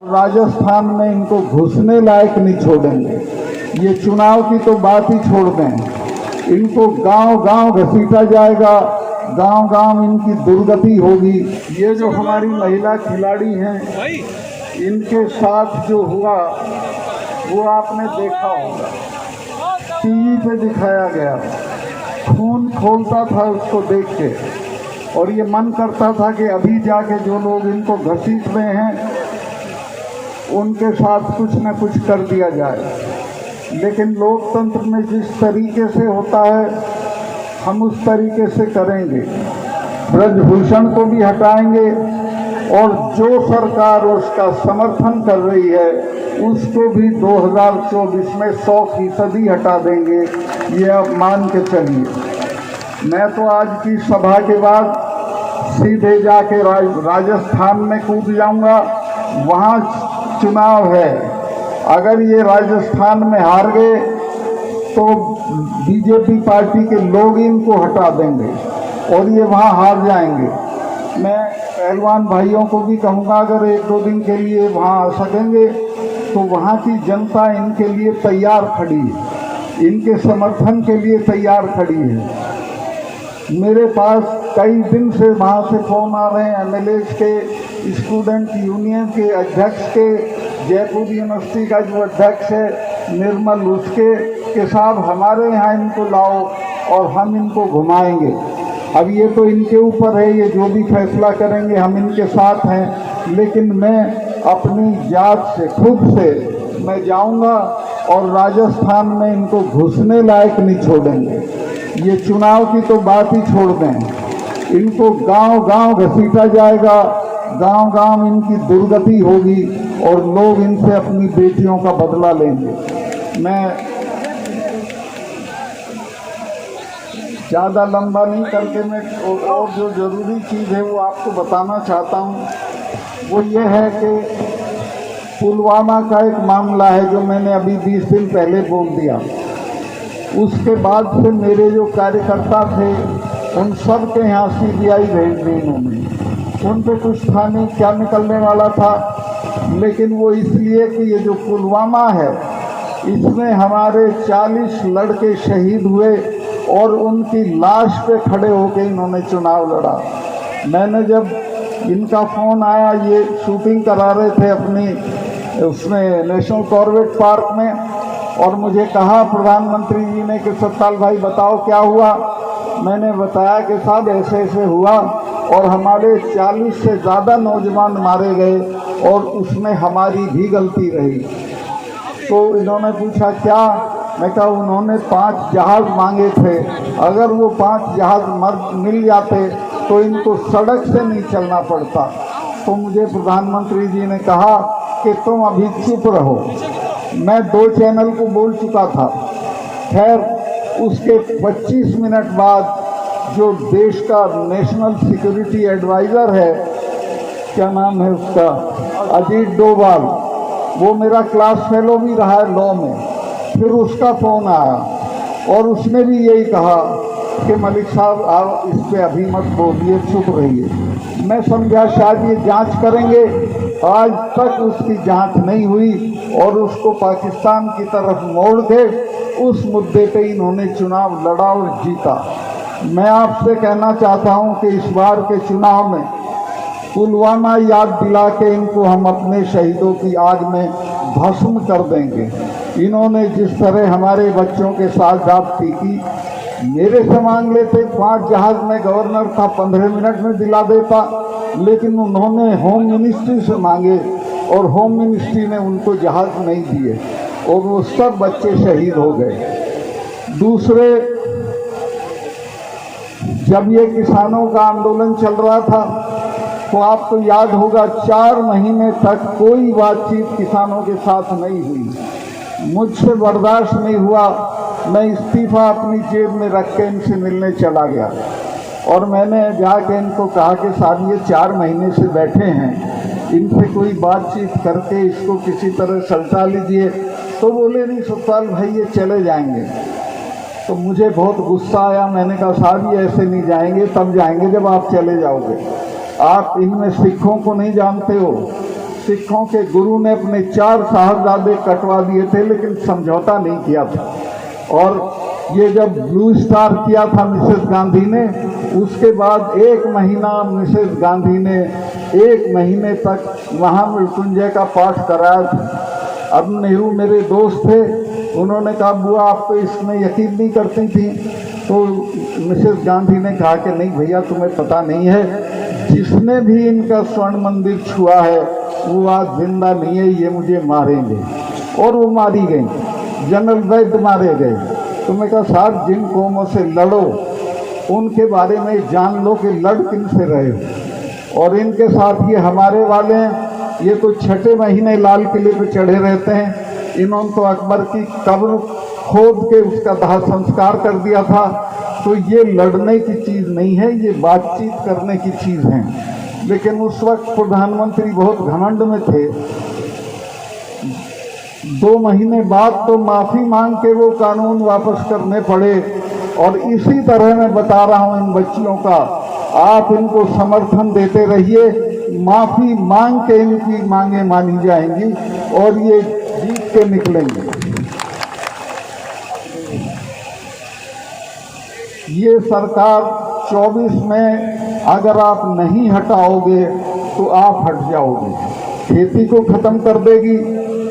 राजस्थान में इनको घुसने लायक नहीं छोड़ेंगे। ये चुनाव की तो बात ही छोड़ दें, इनको गांव गांव घसीटा जाएगा, गांव गांव इनकी दुर्गति होगी। ये जो हमारी महिला खिलाड़ी हैं, इनके साथ जो हुआ वो आपने देखा होगा, टीवी पे दिखाया गया, खून खोलता था उसको देख के, और ये मन करता था कि अभी जाके जो लोग इनको घसीट रहे हैं उनके साथ कुछ न कुछ कर दिया जाए। लेकिन लोकतंत्र में जिस तरीके से होता है हम उस तरीके से करेंगे। ब्रजभूषण को भी हटाएंगे और जो सरकार उसका समर्थन कर रही है उसको भी 2024 में 100% हटा देंगे। ये आप मान के चलिए। मैं तो आज की सभा के बाद सीधे जाके राजस्थान में कूद जाऊंगा। वहाँ चुनाव है, अगर ये राजस्थान में हार गए तो बीजेपी पार्टी के लोग इनको हटा देंगे और ये वहाँ हार जाएंगे। मैं पहलवान भाइयों को भी कहूँगा, अगर 1-2 दिन के लिए वहाँ आ सकेंगे तो वहाँ की जनता इनके लिए तैयार खड़ी है, इनके समर्थन के लिए तैयार खड़ी है। मेरे पास कई दिन से वहाँ से फ़ोन आ रहे हैं, एमएलए के, स्टूडेंट यूनियन के अध्यक्ष के, जयपुर यूनिवर्सिटी का जो अध्यक्ष है निर्मल, उसके के साथ हमारे यहाँ इनको लाओ और हम इनको घुमाएंगे। अब ये तो इनके ऊपर है, ये जो भी फैसला करेंगे हम इनके साथ हैं। लेकिन मैं अपनी जात से खुद से मैं जाऊंगा और राजस्थान में इनको घुसने लायक नहीं छोड़ेंगे। ये चुनाव की तो बात ही छोड़ दें, इनको गांव गांव घसीटा जाएगा, गांव गांव इनकी दुर्गति होगी और लोग इनसे अपनी बेटियों का बदला लेंगे। मैं ज़्यादा लंबा नहीं करके मैं और जो ज़रूरी चीज़ है वो आपको बताना चाहता हूँ। वो ये है कि पुलवामा का एक मामला है जो मैंने अभी 20 दिन पहले बोल दिया। उसके बाद से मेरे जो कार्यकर्ता थे उन सब के यहाँ CBI भेज दी इन्होंने। उन पे कुछ था नहीं, क्या निकलने वाला था, लेकिन वो इसलिए कि ये जो पुलवामा है इसमें हमारे 40 लड़के शहीद हुए और उनकी लाश पे खड़े होकर इन्होंने चुनाव लड़ा। मैंने जब इनका फ़ोन आया, ये शूटिंग करा रहे थे अपनी उसमें नेशनल कॉर्बेट पार्क में, और मुझे कहा प्रधानमंत्री जी ने कि सत्ताल भाई बताओ क्या हुआ। मैंने बताया कि साहब ऐसे ऐसे हुआ और हमारे 40 से ज़्यादा नौजवान मारे गए और उसमें हमारी भी गलती रही। तो इन्होंने पूछा क्या, मैं कहा उन्होंने 5 जहाज़ मांगे थे, अगर वो 5 जहाज़ मिल जाते तो इनको सड़क से नहीं चलना पड़ता। तो मुझे प्रधानमंत्री जी ने कहा कि तुम अभी चुप रहो। मैं 2 चैनल को बोल चुका था। खैर उसके 25 मिनट बाद जो देश का नेशनल सिक्योरिटी एडवाइज़र है, क्या नाम है उसका, अजीत डोभाल, वो मेरा क्लास फेलो भी रहा है लॉ में, फिर उसका फ़ोन आया और उसने भी यही कहा कि मलिक साहब आप इस पर अभी मत बोलिए, चुप रहिए। मैं समझा शायद ये जांच करेंगे, आज तक उसकी जांच नहीं हुई और उसको पाकिस्तान की तरफ मोड़ के उस मुद्दे पे इन्होंने चुनाव लड़ा और जीता। मैं आपसे कहना चाहता हूं कि इस बार के चुनाव में पुलवामा याद दिला के इनको हम अपने शहीदों की आग में भस्म कर देंगे। इन्होंने जिस तरह हमारे बच्चों के साथ जाती की, मेरे से मांग लेते 5 जहाज़ में गवर्नर था 15 मिनट में दिला देता, लेकिन उन्होंने होम मिनिस्ट्री से मांगे और होम मिनिस्ट्री ने उनको जहाज़ नहीं दिए और वो सब बच्चे शहीद हो गए। दूसरे, जब ये किसानों का आंदोलन चल रहा था तो आपको याद होगा 4 महीने तक कोई बातचीत किसानों के साथ नहीं हुई। मुझसे बर्दाश्त नहीं हुआ, मैं इस्तीफ़ा अपनी जेब में रख के इनसे मिलने चला गया और मैंने जाके इनको कहा कि साहब ये 4 महीने से बैठे हैं, इनसे कोई बातचीत करके इसको किसी तरह सलटा लीजिए। तो बोले नहीं सत्ताल भाई ये चले जाएंगे। तो मुझे बहुत गुस्सा आया, मैंने कहा साहब ये ऐसे नहीं जाएंगे, तब जाएंगे जब आप चले जाओगे। आप इनमें सिखों को नहीं जानते हो, सिखों के गुरु ने अपने 4 साहबजादे कटवा दिए थे, लेकिन समझौता नहीं किया था। और ये जब ब्लू स्टार किया था मिसेस गांधी ने, उसके बाद 1 महीना मिसेस गांधी ने 1 महीने तक महामृत्युंजय का पाठ कराया था। अब नेहरू मेरे दोस्त थे, उन्होंने कहा बुआ आप तो इसमें यकीन नहीं करती थी, तो मिसेस गांधी ने कहा कि नहीं भैया तुम्हें पता नहीं है, जिसने भी इनका स्वर्ण मंदिर छुआ है वो आज जिंदा नहीं है, ये मुझे मारेंगे। और वो मारी गई, जनरल वैद्य मारे गए। तो मैं कहा साहब जिन कौमों से लड़ो उनके बारे में जान लो कि लड़ किन से रहे हो। और इनके साथ ये हमारे वाले हैं, ये तो 6 महीने लाल किले पे चढ़े रहते हैं। इन्होंने तो अकबर की कब्र खोद के उसका दाह संस्कार कर दिया था। तो ये लड़ने की चीज़ नहीं है, ये बातचीत करने की चीज़ है। लेकिन उस वक्त प्रधानमंत्री बहुत घमंड में थे। 2 महीने बाद तो माफ़ी मांग के वो कानून वापस करने पड़े। और इसी तरह मैं बता रहा हूँ इन बच्चियों का, आप इनको समर्थन देते रहिए, माफ़ी मांग के इनकी मांगे मानी जाएंगी और ये जीत के निकलेंगे। ये सरकार 24 में अगर आप नहीं हटाओगे तो आप हट जाओगे। खेती को ख़त्म कर देगी,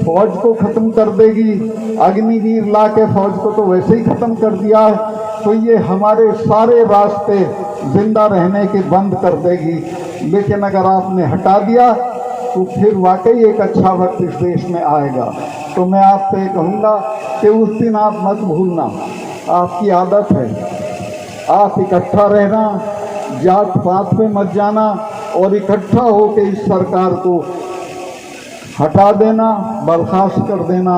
फौज को ख़त्म कर देगी, अग्निवीर ला के फौज को तो वैसे ही ख़त्म कर दिया है। तो ये हमारे सारे रास्ते जिंदा रहने के बंद कर देगी। लेकिन अगर आपने हटा दिया तो फिर वाकई एक अच्छा वक्त इस देश में आएगा। तो मैं आपसे कहूँगा कि उस दिन आप मत भूलना, आपकी आदत है, आप इकट्ठा रहना, जात पात पे मत जाना और इकट्ठा होकर इस सरकार को हटा देना, बर्खास्त कर देना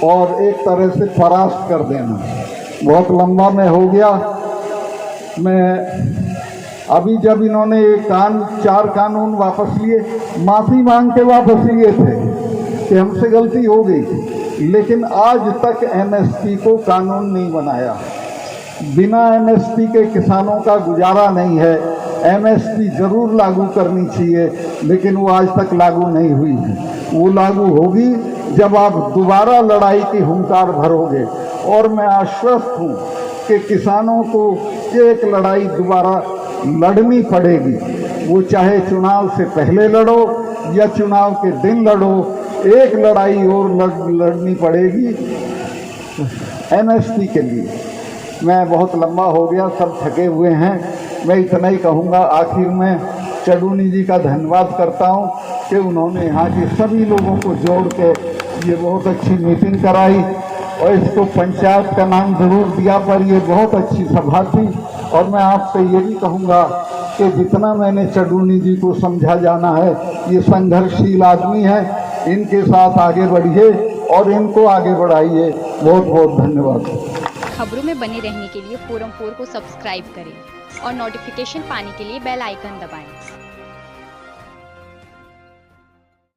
और एक तरह से परास्त कर देना। बहुत लंबा मैं हो गया। मैं अभी जब इन्होंने 4 कानून वापस लिए, माफ़ी मांग के वापस लिए थे कि हमसे गलती हो गई, लेकिन आज तक एमएसपी को कानून नहीं बनाया। बिना एमएसपी के किसानों का गुजारा नहीं है। एमएसपी ज़रूर लागू करनी चाहिए, लेकिन वो आज तक लागू नहीं हुई है। वो लागू होगी जब आप दोबारा लड़ाई की हुंकार भरोगे। और मैं आश्वस्त हूँ कि किसानों को एक लड़ाई दोबारा लड़नी पड़ेगी। वो चाहे चुनाव से पहले लड़ो या चुनाव के दिन लड़ो, एक लड़ाई और लड़नी पड़ेगी एमएसपी के लिए। मैं बहुत लंबा हो गया, सब थके हुए हैं। मैं इतना ही कहूँगा, आखिर में चडूनी जी का धन्यवाद करता हूँ कि उन्होंने यहाँ के सभी लोगों को जोड़ के ये बहुत अच्छी मीटिंग कराई। और इसको पंचायत का नाम ज़रूर दिया, पर ये बहुत अच्छी सभा थी। और मैं आपसे ये भी कहूँगा कि जितना मैंने चडूनी जी को समझा जाना है, ये संघर्षशील आदमी है, इनके साथ आगे बढ़िए और इनको आगे बढ़ाइए। बहुत बहुत धन्यवाद। खबरों में बने रहने के लिए फोरम 4 को सब्सक्राइब करें और नोटिफिकेशन पाने के लिए बेल आइकन दबाएं।